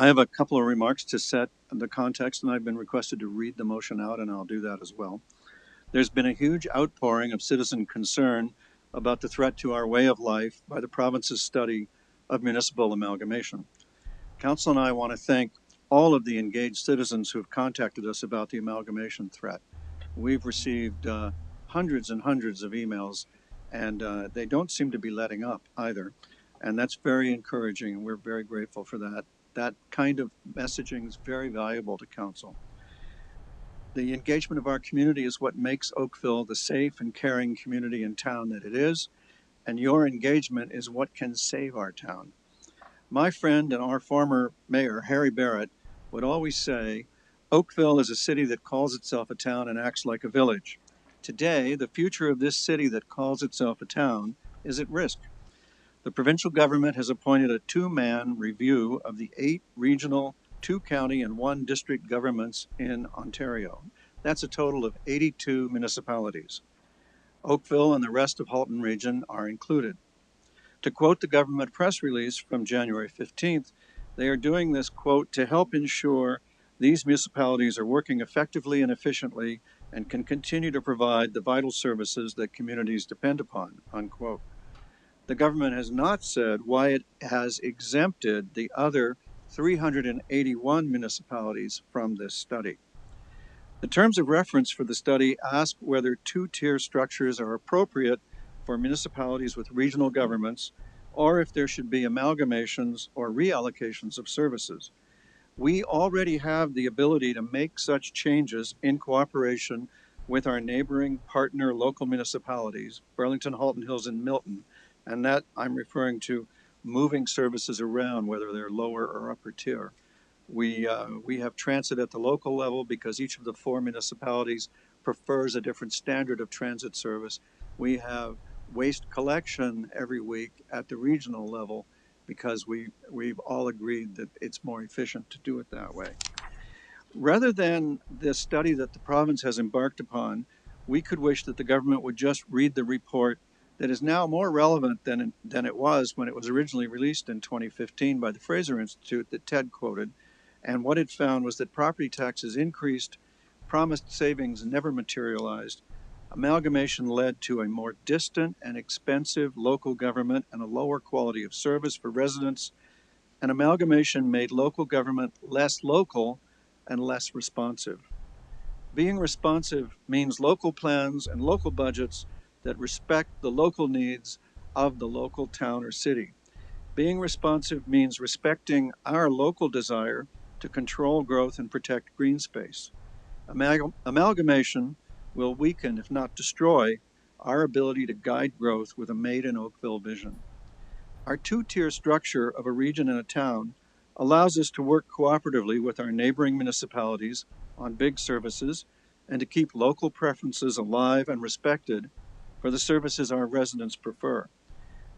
I have a couple of remarks to set the context, and I've been requested to read the motion out, and I'll do that as well. There's been a huge outpouring of citizen concern about the threat to our way of life by the province's study of municipal amalgamation. Council and I want to thank all of the engaged citizens who have contacted us about the amalgamation threat. We've received hundreds and hundreds of emails, and they don't seem to be letting up either. And that's very encouraging, and we're very grateful for that. That kind of messaging is very valuable to Council. The engagement of our community is what makes Oakville the safe and caring community and town that it is, and your engagement is what can save our town. My friend and our former mayor, Harry Barrett, would always say, Oakville is a city that calls itself a town and acts like a village. Today, the future of this city that calls itself a town is at risk. The provincial government has appointed a two-man review of the 8 regional, 2 county, and 1 district governments in Ontario. That's a total of 82 municipalities. Oakville and the rest of Halton Region are included. To quote the government press release from January 15th, they are doing this, quote, to help ensure these municipalities are working effectively and efficiently and can continue to provide the vital services that communities depend upon, unquote. The government has not said why it has exempted the other 381 municipalities from this study. The terms of reference for the study ask whether 2-tier structures are appropriate for municipalities with regional governments, or if there should be amalgamations or reallocations of services. We already have the ability to make such changes in cooperation with our neighboring partner local municipalities, Burlington, Halton Hills, and Milton, and that I'm referring to moving services around, whether they're lower or upper tier. We have transit at the local level because each of the 4 municipalities prefers a different standard of transit service. We have waste collection every week at the regional level because we've all agreed that it's more efficient to do it that way. Rather than the study that the province has embarked upon, we could wish that the government would just read the report that is now more relevant than it was when it was originally released in 2015 by the Fraser Institute that Ted quoted. And what it found was that property taxes increased, promised savings never materialized, amalgamation led to a more distant and expensive local government and a lower quality of service for residents, and amalgamation made local government less local and less responsive. Being responsive means local plans and local budgets that respect the local needs of the local town or city. Being responsive means respecting our local desire to control growth and protect green space. Amalgamation will weaken, if not destroy, our ability to guide growth with a made in Oakville vision. Our 2-tier structure of a region and a town allows us to work cooperatively with our neighboring municipalities on big services and to keep local preferences alive and respected for the services our residents prefer.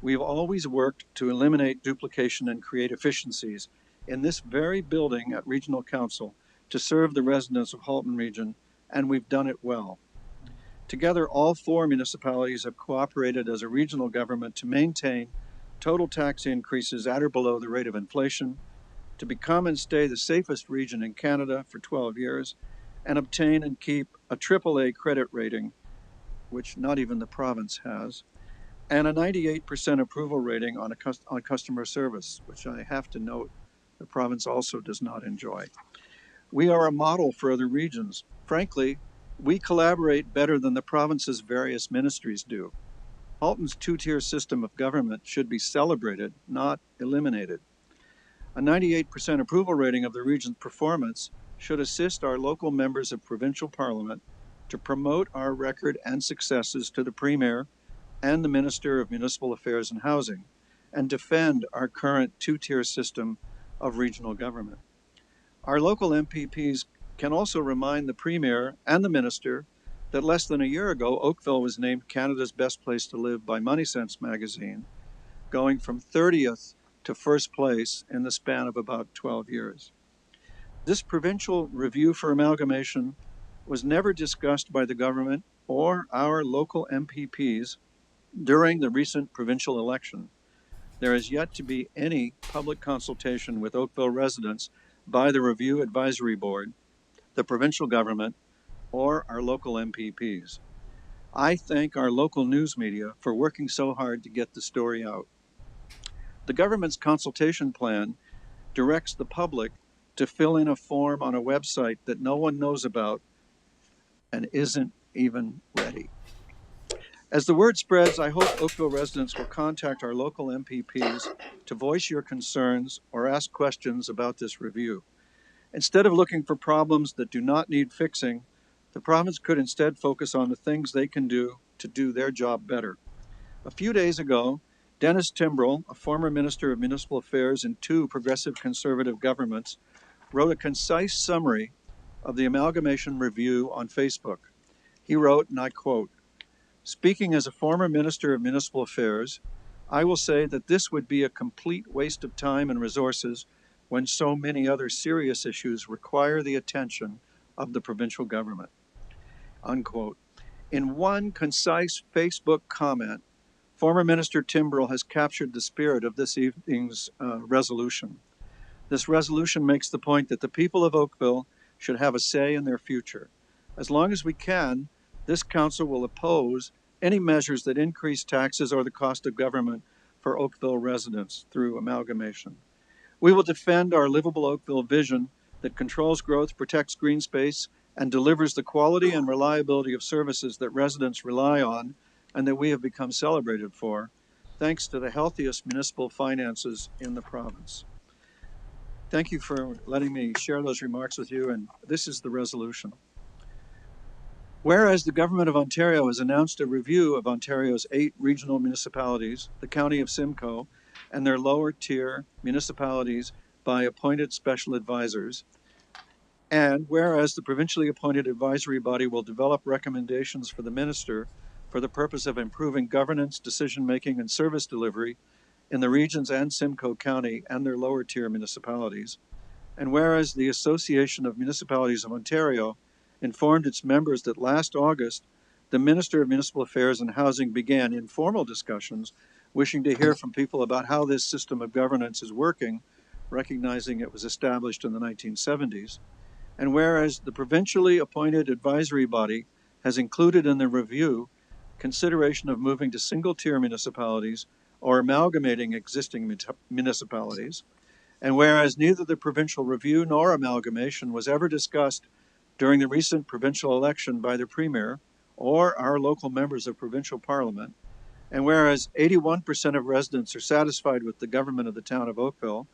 We've always worked to eliminate duplication and create efficiencies in this very building at Regional Council to serve the residents of Halton Region, and we've done it well. Together, all 4 municipalities have cooperated as a regional government to maintain total tax increases at or below the rate of inflation, to become and stay the safest region in Canada for 12 years, and obtain and keep a AAA credit rating, which not even the province has, and a 98% approval rating on customer service, which I have to note the province also does not enjoy. We are a model for other regions. Frankly, we collaborate better than the province's various ministries do. Halton's 2-tier system of government should be celebrated, not eliminated. A 98% approval rating of the region's performance should assist our local members of provincial parliament to promote our record and successes to the Premier and the Minister of Municipal Affairs and Housing, and defend our current 2-tier system of regional government. Our local MPPs can also remind the Premier and the Minister that less than a year ago, Oakville was named Canada's Best Place to Live by Money Sense magazine, going from 30th to first place in the span of about 12 years. This provincial review for amalgamation was never discussed by the government or our local MPPs during the recent provincial election. There is yet to be any public consultation with Oakville residents by the Review Advisory Board, the provincial government, or our local MPPs. I thank our local news media for working so hard to get the story out. The government's consultation plan directs the public to fill in a form on a website that no one knows about and isn't even ready. As the word spreads, I hope Oakville residents will contact our local MPPs to voice your concerns or ask questions about this review. Instead of looking for problems that do not need fixing, the province could instead focus on the things they can do to do their job better. A few days ago, Dennis Timbrell, a former Minister of Municipal Affairs in two progressive conservative governments, wrote a concise summary of the amalgamation review on Facebook. He wrote, and I quote, "Speaking as a former Minister of Municipal Affairs, I will say that this would be a complete waste of time and resources when so many other serious issues require the attention of the provincial government." Unquote. In one concise Facebook comment, former Minister Timbrell has captured the spirit of this evening's resolution. This resolution makes the point that the people of Oakville should have a say in their future. As long as we can, this council will oppose any measures that increase taxes or the cost of government for Oakville residents through amalgamation. We will defend our livable Oakville vision that controls growth, protects green space, and delivers the quality and reliability of services that residents rely on and that we have become celebrated for, thanks to the healthiest municipal finances in the province. Thank you for letting me share those remarks with you, and this is the resolution. Whereas the Government of Ontario has announced a review of Ontario's 8 regional municipalities, the County of Simcoe, and their lower tier municipalities by appointed special advisors, and whereas the provincially appointed advisory body will develop recommendations for the minister for the purpose of improving governance, decision-making, and service delivery in the regions and Simcoe County and their lower tier municipalities, and whereas the Association of Municipalities of Ontario informed its members that last August, the Minister of Municipal Affairs and Housing began informal discussions wishing to hear from people about how this system of governance is working, recognizing it was established in the 1970s, and whereas the provincially appointed advisory body has included in the review consideration of moving to single-tier municipalities or amalgamating existing municipalities, and whereas neither the provincial review nor amalgamation was ever discussed during the recent provincial election by the Premier or our local members of provincial parliament, and whereas 81% of residents are satisfied with the government of the Town of Oakville,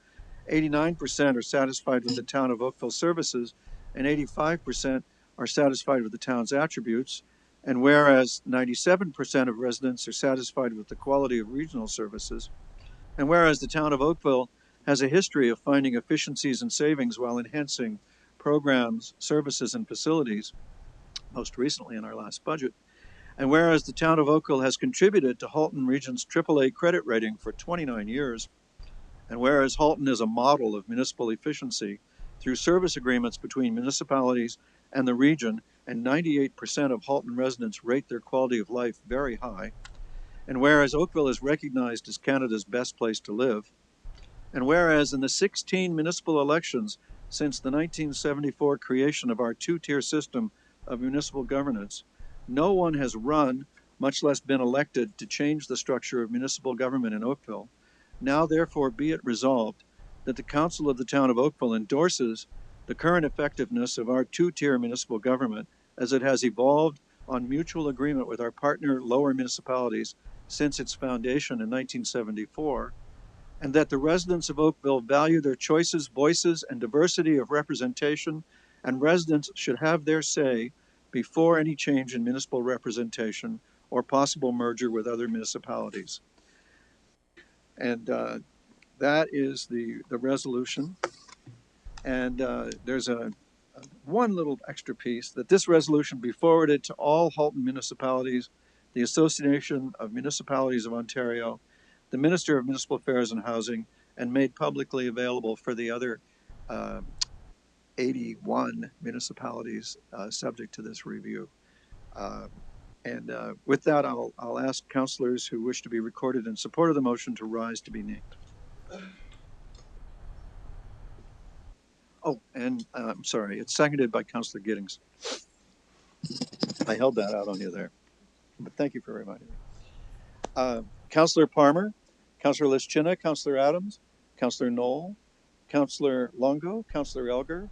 89% are satisfied with the Town of Oakville services, and 85% are satisfied with the town's attributes, and whereas 97% of residents are satisfied with the quality of regional services, and whereas the Town of Oakville has a history of finding efficiencies and savings while enhancing programs, services, and facilities, most recently in our last budget, and whereas the Town of Oakville has contributed to Halton Region's AAA credit rating for 29 years, and whereas Halton is a model of municipal efficiency through service agreements between municipalities and the region, and 98% of Halton residents rate their quality of life very high, and whereas Oakville is recognized as Canada's best place to live, and whereas in the 16 municipal elections since the 1974 creation of our two-tier system of municipal governance, no one has run, much less been elected, to change the structure of municipal government in Oakville, now therefore be it resolved that the Council of the Town of Oakville endorses the current effectiveness of our two-tier municipal government as it has evolved on mutual agreement with our partner lower municipalities since its foundation in 1974, and that the residents of Oakville value their choices, voices, and diversity of representation, and residents should have their say before any change in municipal representation or possible merger with other municipalities. And that is the resolution. And there's one little extra piece, that this resolution be forwarded to all Halton municipalities, the Association of Municipalities of Ontario, the Minister of Municipal Affairs and Housing, and made publicly available for the other 81 municipalities subject to this review. And with that, I'll ask councillors who wish to be recorded in support of the motion to rise to be named. Oh, and I'm sorry, it's seconded by Councillor Giddings. I held that out on you there, but thank you for reminding me. Councillor Palmer, Councillor Lischina, Councillor Adams, Councillor Knoll, Councillor Longo, Councillor Elgar,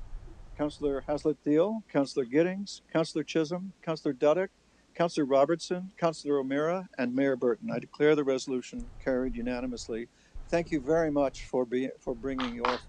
Councillor Haslett-Thiel, Councillor Giddings, Councillor Chisholm, Councillor Duddick, Councillor Robertson, Councillor O'Meara, and Mayor Burton. I declare the resolution carried unanimously. Thank you very much for bringing your